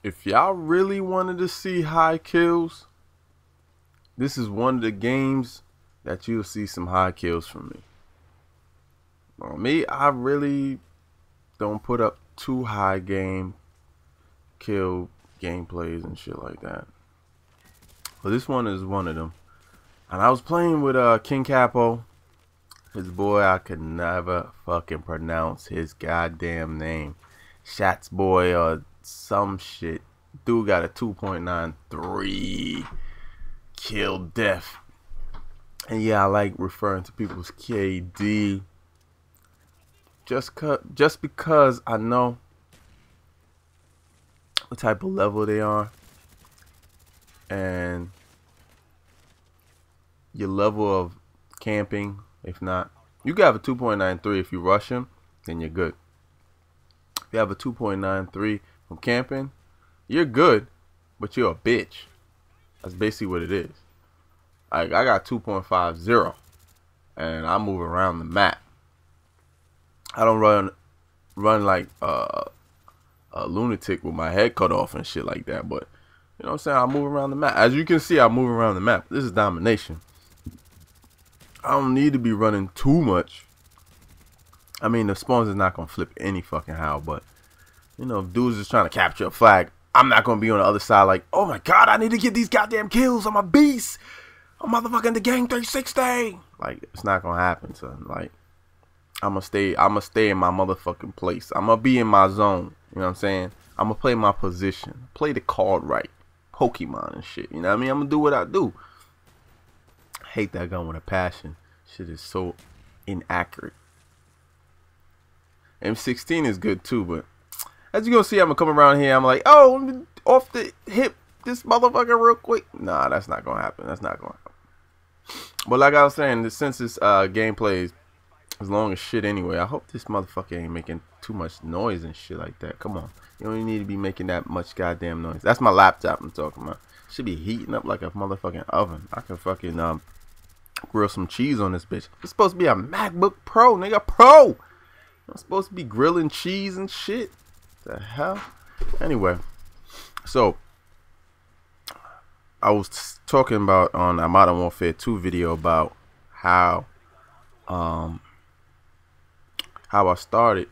If y'all really wanted to see high kills, this is one of the games that you'll see some high kills from me. On me, I really don't put up too high game kill gameplays and shit like that. But this one is one of them. And I was playing with King Capo. His boy, I could never fucking pronounce his goddamn name. Shats boy or some shit. Dude got a 2.93 kill death. And yeah, I like referring to people's KD. Just because I know what type of level they are. And your level of camping. If not, you can have a 2.93 if you rush him, then you're good. If you have a 2.93 from camping, you're good, but you're a bitch. That's basically what it is. I got 2.50, and I move around the map. I don't run like a lunatic with my head cut off and shit like that, but you know what I'm saying? I move around the map. As you can see, I move around the map. This is domination. I don't need to be running too much. I mean, the spawns is not going to flip any fucking how, but, you know, if dudes is trying to capture a flag, I'm not going to be on the other side like, oh my god, I need to get these goddamn kills. I'm a beast. I'm motherfucking the gang 360. Like, it's not going to happen, son. Like, I'm going to stay in my motherfucking place. I'm going to be in my zone. You know what I'm saying? I'm going to play my position. Play the card right. Pokemon and shit. You know what I mean? I'm going to do what I do. Hate that gun with a passion. Shit is so inaccurate. M16 is good too, but as you gonna see, I'm gonna come around here. I'm like, oh, off the hip, this motherfucker real quick. Nah, that's not gonna happen. That's not gonna happen. But like I was saying, since this gameplay is long as shit anyway, I hope this motherfucker ain't making too much noise and shit like that. Come on, you don't even need to be making that much goddamn noise. That's my laptop I'm talking about. Should be heating up like a motherfucking oven. I can fucking grill some cheese on this bitch. It's supposed to be a MacBook Pro, nigga. Pro! I'm supposed to be grilling cheese and shit. The hell? Anyway, so I was talking about on a Modern Warfare 2 video about how I started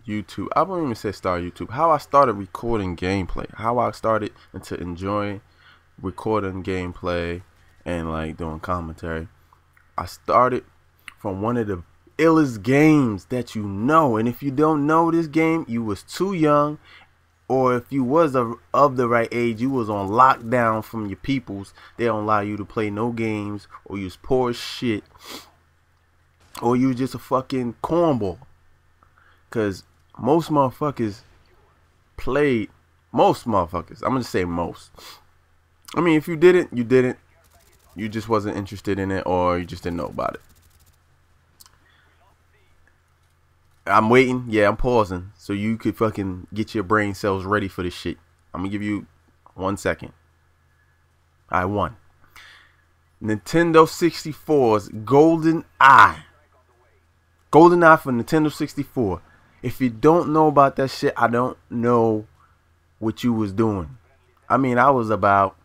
YouTube. I won't even say start YouTube. How I started recording gameplay. How I started into enjoying recording gameplay and like doing commentary. I started from one of the illest games that you know, and if you don't know this game, you was too young, or if you was of the right age, you was on lockdown from your peoples. They don't allow you to play no games, or you was poor as shit, or you just a fucking cornball. Cause most motherfuckers played. Most motherfuckers. I'm gonna say most. I mean, if you didn't, you didn't. You just wasn't interested in it, or you just didn't know about it. I'm waiting. Yeah, I'm pausing so you could fucking get your brain cells ready for this shit. I'm gonna give you 1 second. I won. Nintendo 64's Golden Eye. Golden Eye for Nintendo 64. If you don't know about that shit, I don't know what you was doing. I mean, I was about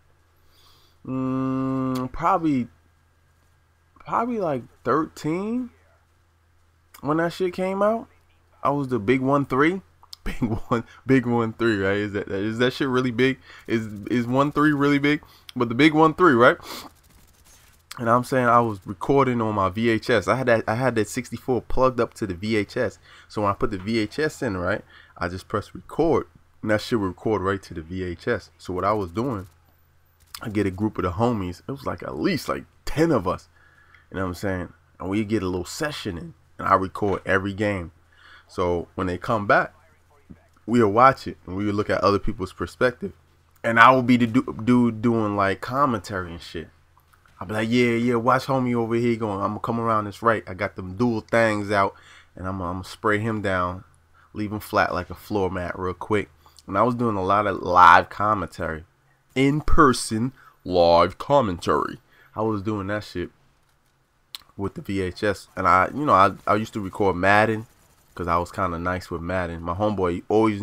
probably like 13 when that shit came out. I was the big 1-3. Big 1-3, right? Is that shit really big? Is 1-3 really big? But the big 1-3, right? And I'm saying I was recording on my VHS. I had that 64 plugged up to the VHS. So when I put the VHS in, right, I just press record, and that shit would record right to the VHS. So what I was doing, I get a group of the homies. It was like at least like 10 of us. You know what I'm saying? And we get a little session in, and I record every game. So when they come back, we'll watch it, and we will look at other people's perspective. And I will be the dude doing like commentary and shit. I'll be like, yeah, watch homie over here going. I'm gonna come around this right. I got them dual things out, and I'm gonna spray him down, leave him flat like a floor mat real quick. And I was doing a lot of live commentary, in person live commentary. I was doing that shit with the VHS, and I used to record Madden because I was kind of nice with Madden. My homeboy always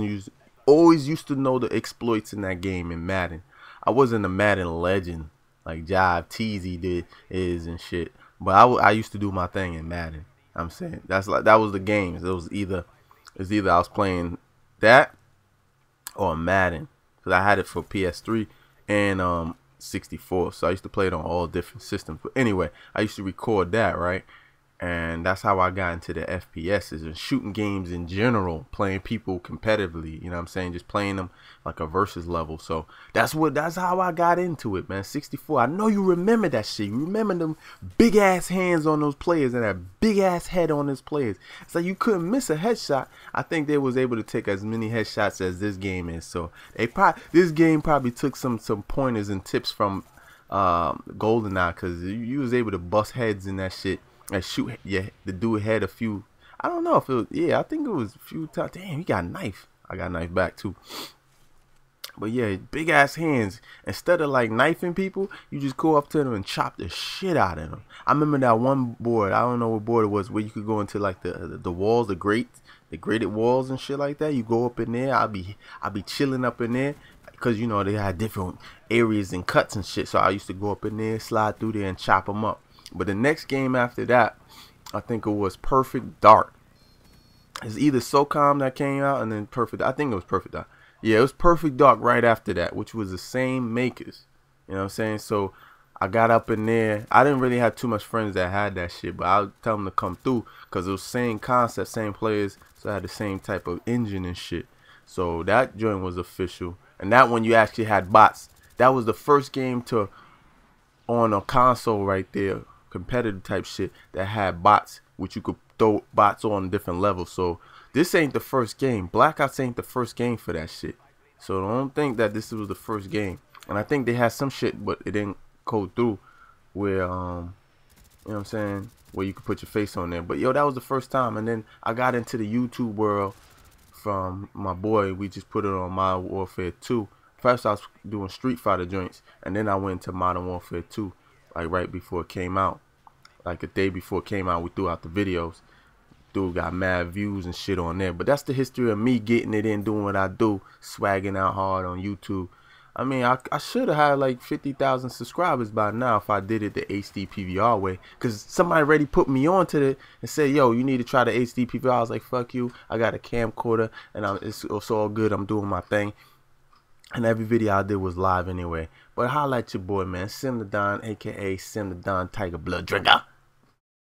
always used to know the exploits in that game in Madden. I wasn't a Madden legend like Jive Teasy did is and shit, but I used to do my thing in Madden. I'm saying that's like that was the games. It was either I was playing that or Madden because I had it for PS3 and 64. So I used to play it on all different systems. But anyway, I used to record that, right? And that's how I got into the FPSs and shooting games in general, playing people competitively, you know what I'm saying, just playing them like a versus level. So that's how I got into it, man. 64. I know you remember that shit. You remember them big ass hands on those players and that big ass head on those players. It's like you couldn't miss a headshot. I think they was able to take as many headshots as this game is. So this game probably took some pointers and tips from GoldenEye, because you was able to bust heads in that shit. And shoot, yeah, the dude had a few. I don't know if it was. Yeah, I think it was a few times. Damn, he got a knife. I got a knife back too. But yeah, big ass hands. Instead of like knifing people, you just go up to them and chop the shit out of them. I remember that one board. I don't know what board it was, where you could go into like the walls, the grated walls and shit like that. You go up in there. I'll be chilling up in there, because you know they had different areas and cuts and shit. So I used to go up in there, slide through there, and chop them up. But the next game after that, I think it was Perfect Dark. It's either SOCOM that came out and then Perfect. I think it was Perfect Dark. Yeah, it was Perfect Dark right after that, which was the same makers. You know what I'm saying? So I got up in there. I didn't really have too much friends that had that shit, but I would tell them to come through because it was same concept, same players, so I had the same type of engine and shit. So that joint was official, and that one you actually had bots. That was the first game to on a console right there, competitive type shit, that had bots, which you could throw bots on different levels. So this ain't the first game. Black Ops ain't the first game for that shit. So don't think that this was the first game. And I think they had some shit, but it didn't go through, where you know what I'm saying, where you could put your face on there. But yo, that was the first time. And then I got into the YouTube world from my boy. We just put it on Modern Warfare 2. First I was doing Street Fighter joints, and then I went to Modern Warfare 2, like right before it came out. Like a day before it came out, we threw out the videos. Dude got mad views and shit on there. But that's the history of me getting it in, doing what I do, swagging out hard on YouTube. I mean, I should have had like 50,000 subscribers by now if I did it the HD PVR way. Because somebody already put me on to it and said, yo, you need to try the HD PVR. I was like, fuck you. I got a camcorder, and it's all good. I'm doing my thing. And every video I did was live anyway. But holla at your boy, man. Simthedon, a.k.a. Simthedon Tiger Blood Drinker.